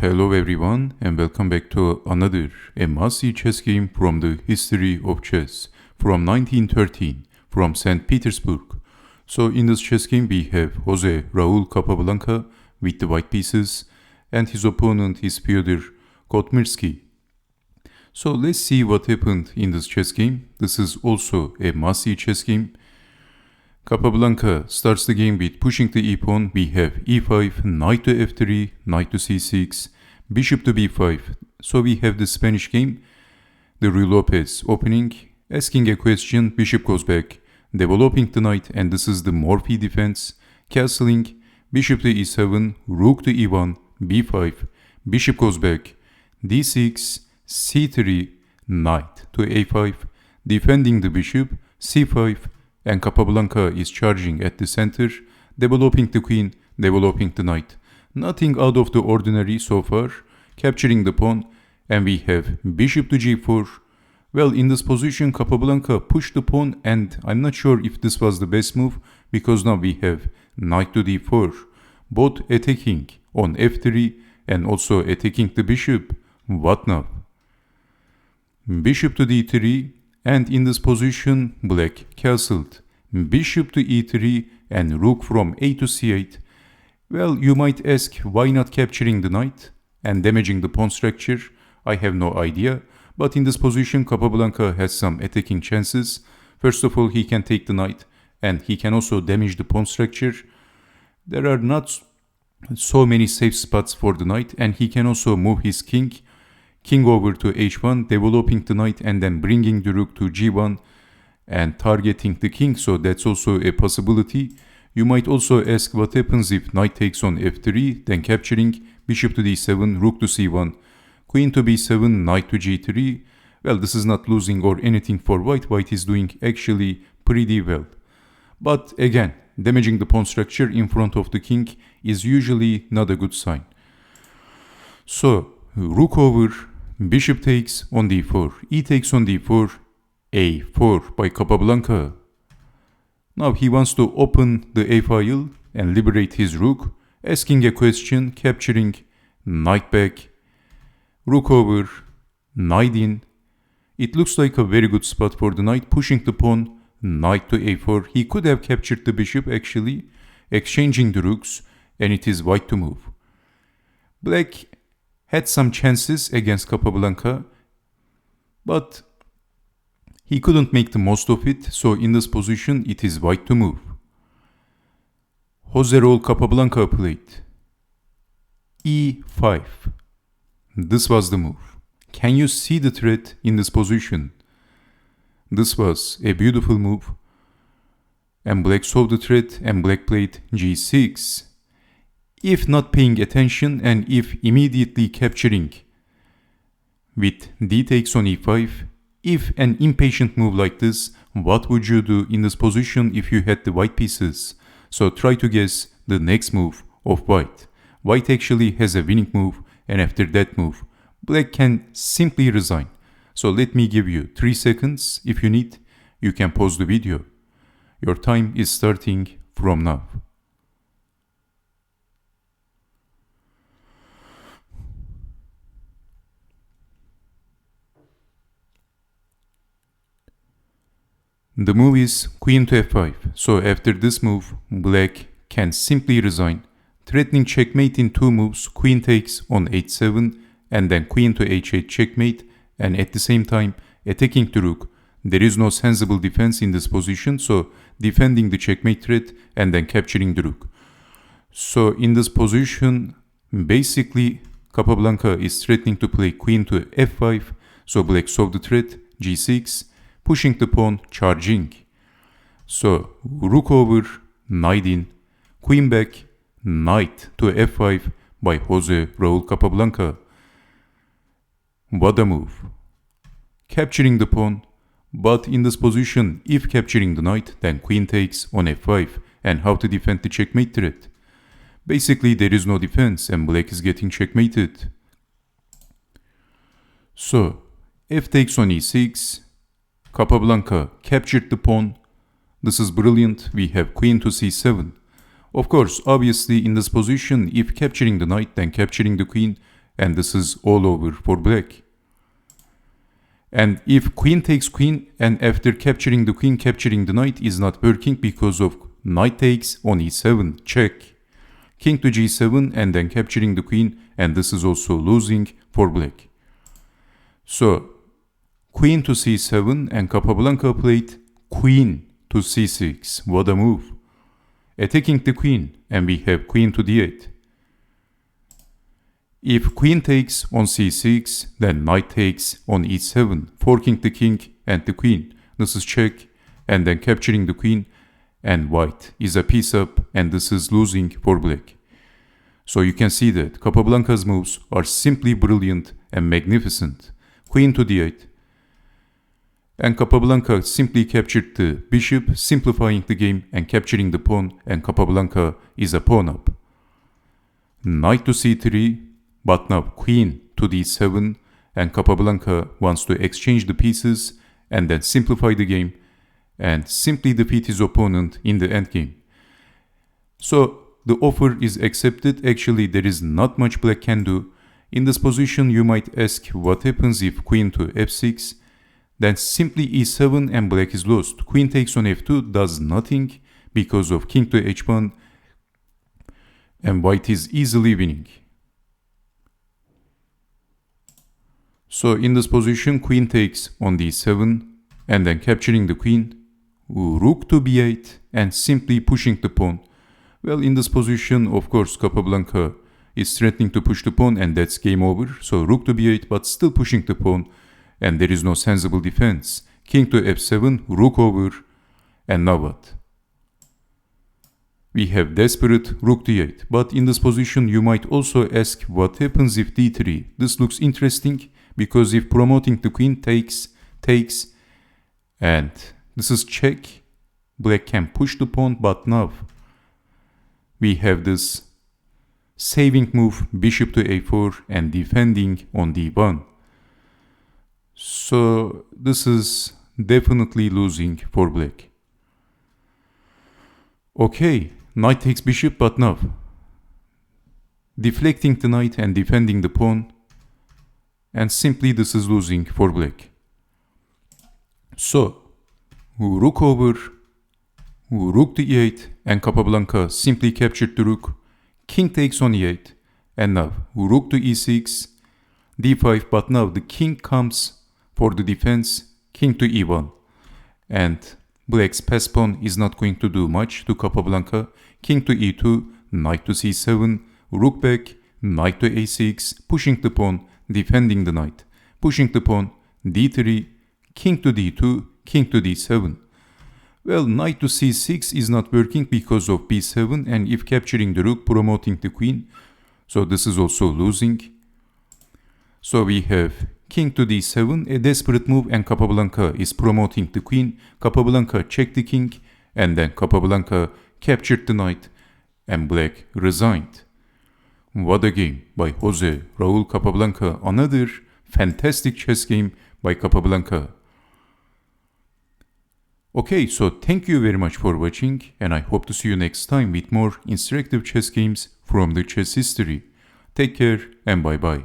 Hello everyone and welcome back to another must-see chess game from the history of chess from 1913 from St. Petersburg. So in this chess game we have Jose Raul Capablanca with the white pieces and his opponent is Fyodor Khotimirsky. So let's see what happened in this chess game. This is also a must-see chess game. Capablanca starts the game with pushing the e-pawn. We have e5, knight to f3, knight to c6, bishop to b5. So we have the Spanish game, the Rue Lopez opening, asking a question, bishop goes back, developing the knight, and this is the Morphy defense, castling, bishop to e7, rook to e1, b5, bishop goes back, d6, c3, knight to a5, defending the bishop, c5, and Capablanca is charging at the center, developing the queen, developing the knight. Nothing out of the ordinary so far, capturing the pawn, and we have bishop to g4. Well, in this position, Capablanca pushed the pawn, and I'm not sure if this was the best move, because now we have knight to d4, both attacking on f3 and also attacking the bishop. What now? Bishop to d3, and in this position, black castled. Bishop to e3 and rook from a to c8. Well, you might ask, why not capturing the knight and damaging the pawn structure? I have no idea, but in this position, Capablanca has some attacking chances. First of all, he can take the knight, and he can also damage the pawn structure. There are not so many safe spots for the knight, and he can also move his king over to h1, developing the knight and then bringing the rook to g1 and targeting the king, so that's also a possibility. You might also ask what happens if knight takes on f3, then capturing, bishop to d7, rook to c1, queen to b7, knight to g3. Well, this is not losing or anything for white. White is doing actually pretty well. But again, damaging the pawn structure in front of the king is usually not a good sign. So, rook over, bishop takes on d4, e takes on d4, a4 by Capablanca. Now he wants to open the a file and liberate his rook, asking a question, capturing, knight back, rook over, knight in. It looks like a very good spot for the knight, pushing the pawn, knight to a4. He could have captured the bishop actually, exchanging the rooks, and it is white to move. Black had some chances against Capablanca, but he couldn't make the most of it, so in this position it is white to move. Jose Raul Capablanca played e5. This was the move. Can you see the threat in this position? This was a beautiful move, and black saw the threat and black played g6. If not paying attention and if immediately capturing with d takes on e5, if an impatient move like this, what would you do in this position if you had the white pieces? So try to guess the next move of white. White actually has a winning move, and after that move, black can simply resign. So let me give you 3 seconds. If you need, you can pause the video. Your time is starting from now. The move is queen to f5, so after this move, black can simply resign, threatening checkmate in 2 moves, queen takes on h7, and then queen to h8 checkmate, and at the same time, attacking the rook. There is no sensible defense in this position, so defending the checkmate threat, and then capturing the rook. So in this position, basically, Capablanca is threatening to play queen to f5, so black saw the threat, g6, pushing the pawn, charging. So, rook over, knight in, queen back, knight to f5 by Jose Raul Capablanca. What a move. Capturing the pawn, but in this position, if capturing the knight, then queen takes on f5, and how to defend the checkmate threat. Basically, there is no defense, and black is getting checkmated. So, f takes on e6, Capablanca captured the pawn. This is brilliant. We have queen to c7. Of course, obviously in this position, if capturing the knight, then capturing the queen, and this is all over for black. And if queen takes queen, and after capturing the queen, capturing the knight is not working because of knight takes on e7, check. King to g7 and then capturing the queen, and this is also losing for black. So, queen to c7 and Capablanca played queen to c6. What a move. Attacking the queen, and we have queen to d8. If queen takes on c6, then knight takes on e7, forking the king and the queen. This is check, and then capturing the queen, and white is a piece up, and this is losing for black. So you can see that Capablanca's moves are simply brilliant and magnificent. Queen to d8. And Capablanca simply captured the bishop, simplifying the game and capturing the pawn, and Capablanca is a pawn up. Knight to c3. But now queen to d7, and Capablanca wants to exchange the pieces and then simplify the game and simply defeat his opponent in the endgame. So the offer is accepted. Actually, there is not much black can do. In this position, you might ask what happens if queen to f6, then simply e7 and black is lost. Queen takes on f2 does nothing because of king to h1, and white is easily winning. So in this position, queen takes on d7 and then capturing the queen, rook to b8 and simply pushing the pawn. Well, in this position, of course, Capablanca is threatening to push the pawn, and that's game over. So rook to b8, but still pushing the pawn, and there is no sensible defense. King to f7, rook over, and now what? We have desperate rook d8, but in this position you might also ask what happens if d3. This looks interesting because if promoting the queen takes, and this is check, black can push the pawn, but now we have this saving move, bishop to a4 and defending on d1. So this is definitely losing for black. Okay, knight takes bishop, but now deflecting the knight and defending the pawn, and simply this is losing for black. So rook over, rook to e8, and Capablanca simply captured the rook. King takes on e8, and now rook to e6, d5, but now the king comes for the defense, king to e1, and black's pass pawn is not going to do much to Capablanca. King to e2, knight to c7, rook back, knight to a6, pushing the pawn, defending the knight, pushing the pawn, d3, king to d2, king to d7. Well, knight to c6 is not working because of b7, and if capturing the rook, promoting the queen, so this is also losing. So we have king to d7, a desperate move, and Capablanca is promoting the queen. Capablanca checked the king, and then Capablanca captured the knight, and black resigned. What a game by Jose Raul Capablanca. Another fantastic chess game by Capablanca. Okay, so thank you very much for watching, and I hope to see you next time with more interactive chess games from the chess history. Take care and bye bye.